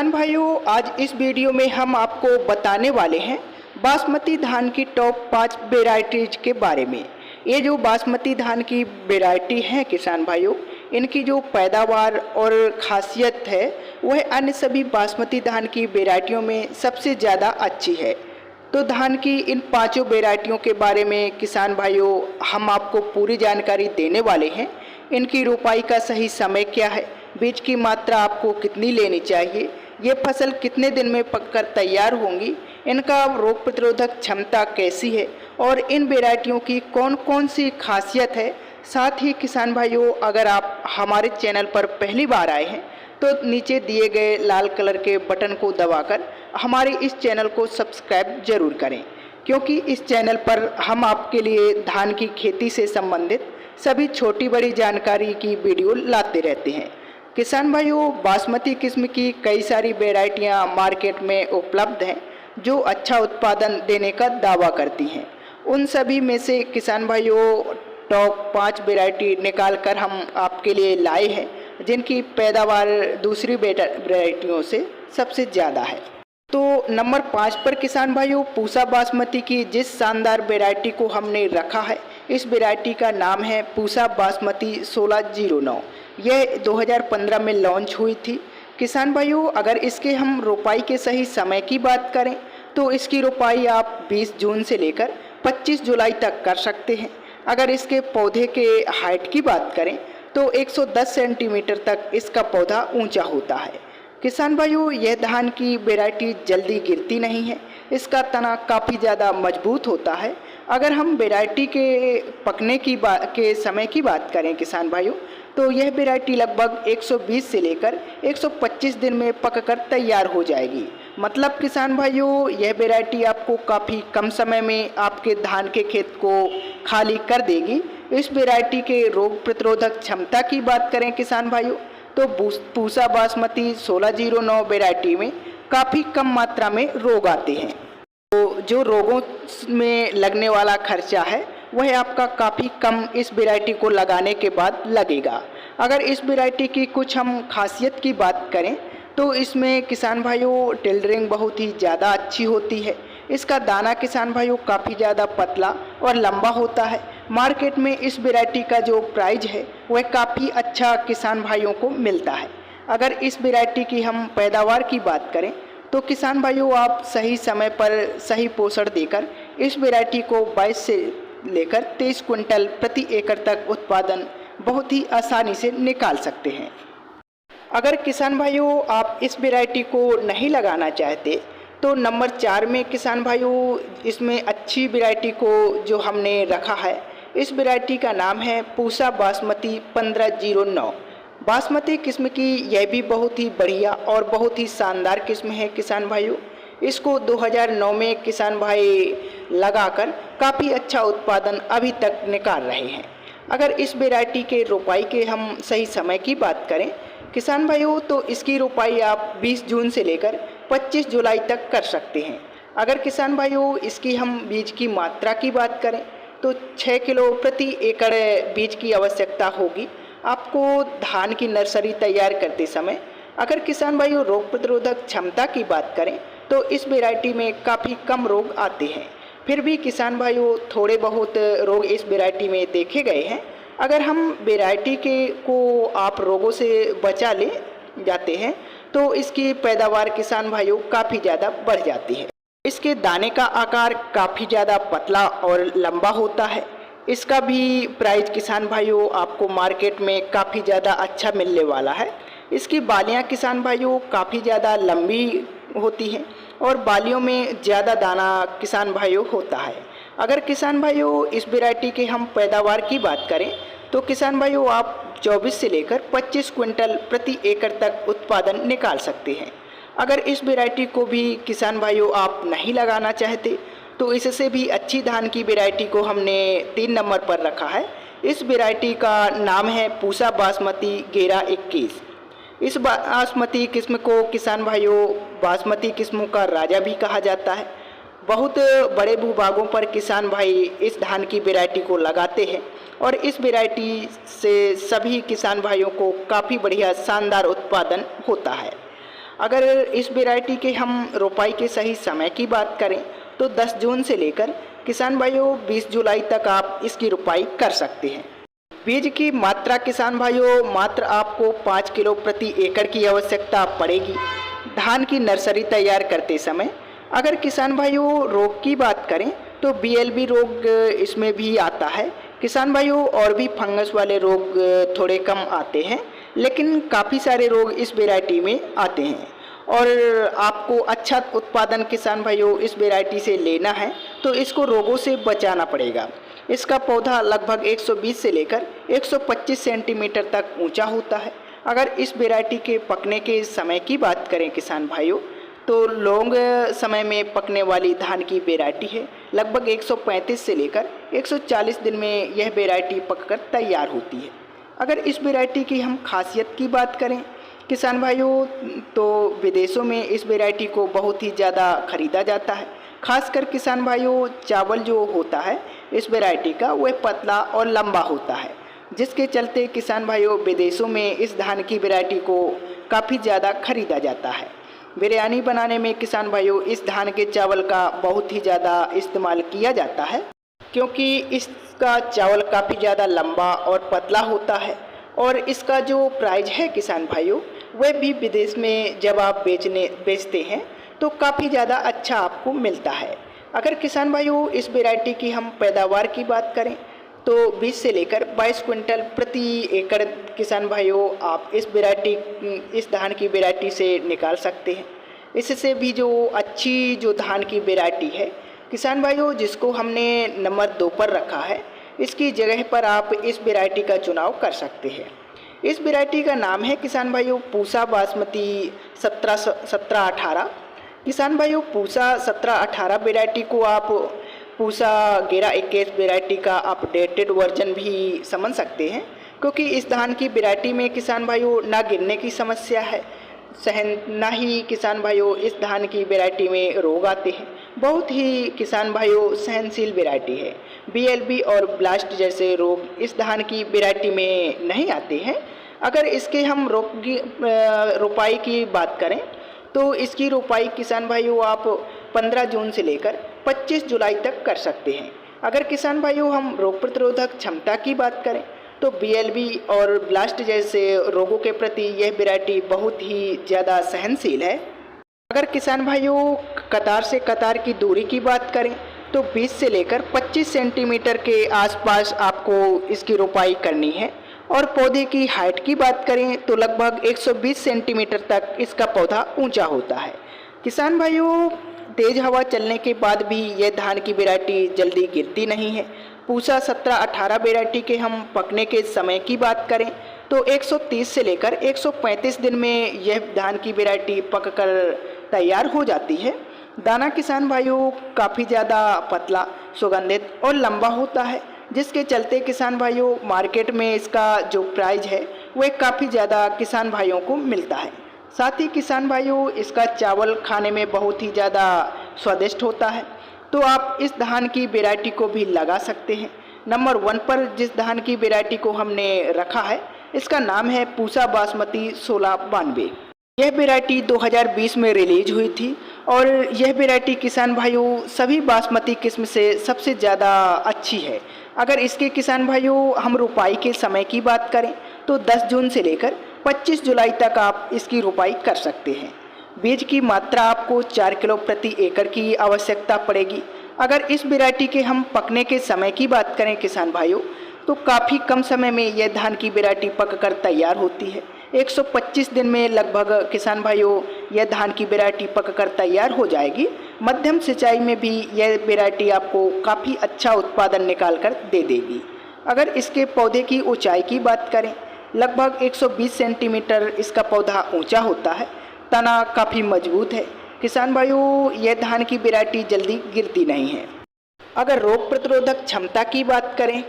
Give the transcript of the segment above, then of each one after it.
किसान भाइयों, आज इस वीडियो में हम आपको बताने वाले हैं बासमती धान की टॉप 5 वेराइटीज के बारे में। ये जो बासमती धान की वेराइटी है किसान भाइयों, इनकी जो पैदावार और खासियत है वह अन्य सभी बासमती धान की वेराइटियों में सबसे ज़्यादा अच्छी है। तो धान की इन पांचों वेराइटियों के बारे में किसान भाइयों हम आपको पूरी जानकारी देने वाले हैं। इनकी रोपाई का सही समय क्या है, बीज की मात्रा आपको कितनी लेनी चाहिए, ये फसल कितने दिन में पककर तैयार होंगी, इनका रोग प्रतिरोधक क्षमता कैसी है और इन वेराइटियों की कौन कौन सी खासियत है। साथ ही किसान भाइयों, अगर आप हमारे चैनल पर पहली बार आए हैं तो नीचे दिए गए लाल कलर के बटन को दबाकर हमारे इस चैनल को सब्सक्राइब जरूर करें, क्योंकि इस चैनल पर हम आपके लिए धान की खेती से संबंधित सभी छोटी बड़ी जानकारी की वीडियो लाते रहते हैं। किसान भाइयों, बासमती किस्म की कई सारी वेराइटियां मार्केट में उपलब्ध हैं जो अच्छा उत्पादन देने का दावा करती हैं। उन सभी में से किसान भाइयों टॉप 5 वेराइटी निकाल कर हम आपके लिए लाए हैं जिनकी पैदावार दूसरी वेराइटियों से सबसे ज़्यादा है। तो नंबर 5 पर किसान भाइयों पूसा बासमती की जिस शानदार वेराइटी को हमने रखा है, इस वेराइटी का नाम है पूसा बासमती 1609। यह 2015 में लॉन्च हुई थी। किसान भाइयों, अगर इसके हम रोपाई के सही समय की बात करें तो इसकी रोपाई आप 20 जून से लेकर 25 जुलाई तक कर सकते हैं। अगर इसके पौधे के हाइट की बात करें तो 110 सेंटीमीटर तक इसका पौधा ऊंचा होता है। किसान भाइयों, यह धान की वेराइटी जल्दी गिरती नहीं है, इसका तना काफ़ी ज़्यादा मजबूत होता है। अगर हम वेराइटी के पकने के समय की बात करें किसान भाइयों, तो यह वेराइटी लगभग 120 से लेकर 125 दिन में पककर तैयार हो जाएगी। मतलब किसान भाइयों, यह वेराइटी आपको काफ़ी कम समय में आपके धान के खेत को खाली कर देगी। इस वेराइटी के रोग प्रतिरोधक क्षमता की बात करें किसान भाइयों, तो पूसा बासमती 1609 वेराइटी में काफ़ी कम मात्रा में रोग आते हैं। तो जो रोगों में लगने वाला खर्चा है वह आपका काफ़ी कम इस वेराइटी को लगाने के बाद लगेगा। अगर इस वेराइटी की कुछ हम खासियत की बात करें तो इसमें किसान भाइयों टिल्डरिंग बहुत ही ज़्यादा अच्छी होती है। इसका दाना किसान भाइयों काफ़ी ज़्यादा पतला और लंबा होता है। मार्केट में इस वेराइटी का जो प्राइस है वह काफ़ी अच्छा किसान भाइयों को मिलता है। अगर इस वेराइटी की हम पैदावार की बात करें तो किसान भाइयों आप सही समय पर सही पोषण देकर इस वेराइटी को 22 से लेकर 23 क्विंटल प्रति एकड़ तक उत्पादन बहुत ही आसानी से निकाल सकते हैं। अगर किसान भाइयों आप इस वेराइटी को नहीं लगाना चाहते तो नंबर 4 में किसान भाइयों इसमें अच्छी वेराइटी को जो हमने रखा है, इस वेराइटी का नाम है पूसा बासमती 1509। बासमती किस्म की यह भी बहुत ही बढ़िया और बहुत ही शानदार किस्म है किसान भाइयों। इसको 2009 में किसान भाई लगाकर काफ़ी अच्छा उत्पादन अभी तक निकाल रहे हैं। अगर इस वेराइटी के रोपाई के हम सही समय की बात करें किसान भाइयों, तो इसकी रोपाई आप 20 जून से लेकर 25 जुलाई तक कर सकते हैं। अगर किसान भाइयों इसकी हम बीज की मात्रा की बात करें तो 6 किलो प्रति एकड़ बीज की आवश्यकता होगी आपको धान की नर्सरी तैयार करते समय। अगर किसान भाइयों रोग प्रतिरोधक क्षमता की बात करें तो इस वेराइटी में काफ़ी कम रोग आते हैं। फिर भी किसान भाइयों थोड़े बहुत रोग इस वेराइटी में देखे गए हैं। अगर हम वेराइटी को आप रोगों से बचा ले जाते हैं तो इसकी पैदावार किसान भाइयों काफ़ी ज़्यादा बढ़ जाती है। इसके दाने का आकार काफ़ी ज़्यादा पतला और लंबा होता है। इसका भी प्राइस किसान भाइयों आपको मार्केट में काफ़ी ज़्यादा अच्छा मिलने वाला है। इसकी बालियाँ किसान भाइयों काफ़ी ज़्यादा लंबी होती हैं और बालियों में ज़्यादा दाना किसान भाइयों होता है। अगर किसान भाइयों इस वेराइटी के हम पैदावार की बात करें तो किसान भाइयों आप 24 से लेकर 25 क्विंटल प्रति एकड़ तक उत्पादन निकाल सकते हैं। अगर इस वेराइटी को भी किसान भाइयों आप नहीं लगाना चाहते तो इससे भी अच्छी धान की वेराइटी को हमने 3 नंबर पर रखा है। इस वेराइटी का नाम है पूसा बासमती 1121। इस बासमती किस्म को किसान भाइयों बासमती किस्मों का राजा भी कहा जाता है। बहुत बड़े भूभागों पर किसान भाई इस धान की वेराइटी को लगाते हैं और इस वेराइटी से सभी किसान भाइयों को काफ़ी बढ़िया शानदार उत्पादन होता है। अगर इस वैरायटी के हम रोपाई के सही समय की बात करें तो 10 जून से लेकर किसान भाइयों 20 जुलाई तक आप इसकी रोपाई कर सकते हैं। बीज की मात्रा किसान भाइयों मात्र आपको 5 किलो प्रति एकड़ की आवश्यकता पड़ेगी धान की नर्सरी तैयार करते समय। अगर किसान भाइयों रोग की बात करें तो BLB रोग इसमें भी आता है किसान भाइयों, और भी फंगस वाले रोग थोड़े कम आते हैं, लेकिन काफ़ी सारे रोग इस वैरायटी में आते हैं। और आपको अच्छा उत्पादन किसान भाइयों इस वैरायटी से लेना है तो इसको रोगों से बचाना पड़ेगा। इसका पौधा लगभग 120 से लेकर 125 सेंटीमीटर तक ऊंचा होता है। अगर इस वैरायटी के पकने के समय की बात करें किसान भाइयों तो लॉन्ग समय में पकने वाली धान की वैरायटी है। लगभग 135 से लेकर 140 दिन में यह वैरायटी पककर तैयार होती है। अगर इस वैरायटी की हम खासियत की बात करें किसान भाइयों तो विदेशों में इस वैरायटी को बहुत ही ज़्यादा खरीदा जाता है। खासकर किसान भाइयों चावल जो होता है इस वैरायटी का वह पतला और लंबा होता है, जिसके चलते किसान भाइयों विदेशों में इस धान की वैरायटी को काफ़ी ज़्यादा खरीदा जाता है। बिरयानी बनाने में किसान भाइयों इस धान के चावल का बहुत ही ज़्यादा इस्तेमाल किया जाता है, क्योंकि इसका चावल काफ़ी ज़्यादा लंबा और पतला होता है। और इसका जो प्राइस है किसान भाइयों वह भी विदेश में जब आप बेचते हैं तो काफ़ी ज़्यादा अच्छा आपको मिलता है। अगर किसान भाइयों इस वैरायटी की हम पैदावार की बात करें तो 20 से लेकर 22 क्विंटल प्रति एकड़ किसान भाइयों आप इस धान की वैरायटी से निकाल सकते हैं। इससे भी जो अच्छी जो धान की वैरायटी है किसान भाइयों जिसको हमने नंबर 2 पर रखा है, इसकी जगह पर आप इस वैरायटी का चुनाव कर सकते हैं। इस वैरायटी का नाम है किसान भाइयों पूसा बासमती 1718। किसान भाइयों पूसा 1718 वैरायटी को आप पूसा 1121 वैरायटी का अपडेटेड वर्जन भी समझ सकते हैं, क्योंकि इस धान की वैरायटी में किसान भाइयों ना गिरने की समस्या है, ना ही किसान भाइयों इस धान की वैरायटी में रोग आते हैं। बहुत ही किसान भाइयों सहनशील वैरायटी है। BLB और ब्लास्ट जैसे रोग इस धान की वैरायटी में नहीं आते हैं। अगर इसके हम रोपाई की बात करें तो इसकी रोपाई किसान भाइयों आप 15 जून से लेकर 25 जुलाई तक कर सकते हैं। अगर किसान भाइयों हम रोग प्रतिरोधक क्षमता की बात करें तो BLB और ब्लास्ट जैसे रोगों के प्रति यह वैरायटी बहुत ही ज़्यादा सहनशील है। अगर किसान भाइयों कतार से कतार की दूरी की बात करें तो 20 से लेकर 25 सेंटीमीटर के आसपास आपको इसकी रोपाई करनी है। और पौधे की हाइट की बात करें तो लगभग 120 सेंटीमीटर तक इसका पौधा ऊंचा होता है। किसान भाइयों तेज हवा चलने के बाद भी यह धान की वैरायटी जल्दी गिरती नहीं है। पूसा 1718 वैरायटी के हम पकने के समय की बात करें तो 130 से लेकर 135 दिन में यह धान की वैरायटी पककर तैयार हो जाती है। दाना किसान भाइयों काफ़ी ज़्यादा पतला, सुगंधित और लंबा होता है, जिसके चलते किसान भाइयों मार्केट में इसका जो प्राइस है वह काफ़ी ज़्यादा किसान भाइयों को मिलता है। साथ ही किसान भाइयों इसका चावल खाने में बहुत ही ज़्यादा स्वादिष्ट होता है, तो आप इस धान की वैरायटी को भी लगा सकते हैं। नंबर 1 पर जिस धान की वैरायटी को हमने रखा है इसका नाम है पूसा बासमती 1692। यह वैरायटी 2020 में रिलीज हुई थी और यह वैरायटी किसान भाइयों सभी बासमती किस्म से सबसे ज़्यादा अच्छी है। अगर इसके किसान भाइयों हम रोपाई के समय की बात करें तो 10 जून से लेकर 25 जुलाई तक आप इसकी रोपाई कर सकते हैं। बीज की मात्रा आपको 4 किलो प्रति एकड़ की आवश्यकता पड़ेगी। अगर इस वैरायटी के हम पकने के समय की बात करें किसान भाइयों तो काफ़ी कम समय में यह धान की वैरायटी पककर तैयार होती है। 125 दिन में लगभग किसान भाइयों यह धान की वैरायटी पककर तैयार हो जाएगी। मध्यम सिंचाई में भी यह वैरायटी आपको काफ़ी अच्छा उत्पादन निकाल कर दे देगी। अगर इसके पौधे की ऊंचाई की बात करें लगभग 120 सेंटीमीटर इसका पौधा ऊंचा होता है। तना काफ़ी मजबूत है। किसान भाइयों यह धान की वैरायटी जल्दी गिरती नहीं है। अगर रोग प्रतिरोधक क्षमता की बात करें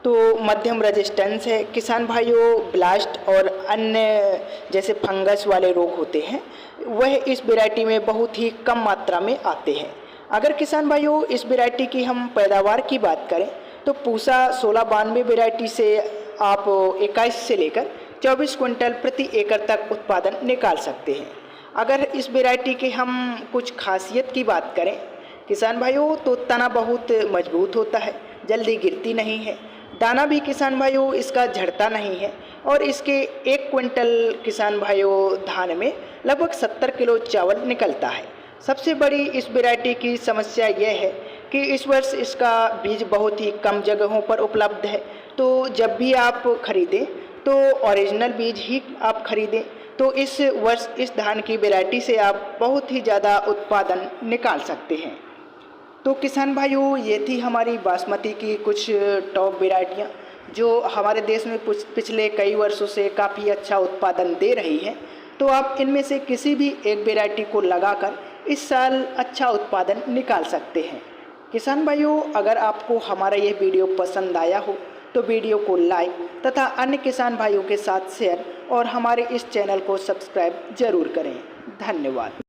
तो मध्यम रेजिस्टेंस है। किसान भाइयों ब्लास्ट और अन्य जैसे फंगस वाले रोग होते हैं वह इस वैरायटी में बहुत ही कम मात्रा में आते हैं। अगर किसान भाइयों इस वैरायटी की हम पैदावार की बात करें तो पूसा 1692 वैरायटी से आप 21 से लेकर 24 क्विंटल प्रति एकड़ तक उत्पादन निकाल सकते हैं। अगर इस वैरायटी के हम कुछ खासियत की बात करें किसान भाइयों, तो तना बहुत मजबूत होता है, जल्दी गिरती नहीं है। दाना भी किसान भाइयों इसका झड़ता नहीं है और इसके 1 क्विंटल किसान भाइयों धान में लगभग 70 किलो चावल निकलता है। सबसे बड़ी इस वैरायटी की समस्या यह है कि इस वर्ष इसका बीज बहुत ही कम जगहों पर उपलब्ध है, तो जब भी आप खरीदें तो ओरिजिनल बीज ही आप खरीदें। तो इस वर्ष इस धान की वैरायटी से आप बहुत ही ज़्यादा उत्पादन निकाल सकते हैं। तो किसान भाइयों, ये थी हमारी बासमती की कुछ टॉप वैरायटियाँ जो हमारे देश में पिछले कई वर्षों से काफ़ी अच्छा उत्पादन दे रही हैं। तो आप इनमें से किसी भी एक वैरायटी को लगाकर इस साल अच्छा उत्पादन निकाल सकते हैं। किसान भाइयों, अगर आपको हमारा यह वीडियो पसंद आया हो तो वीडियो को लाइक तथा अन्य किसान भाइयों के साथ शेयर और हमारे इस चैनल को सब्सक्राइब जरूर करें। धन्यवाद।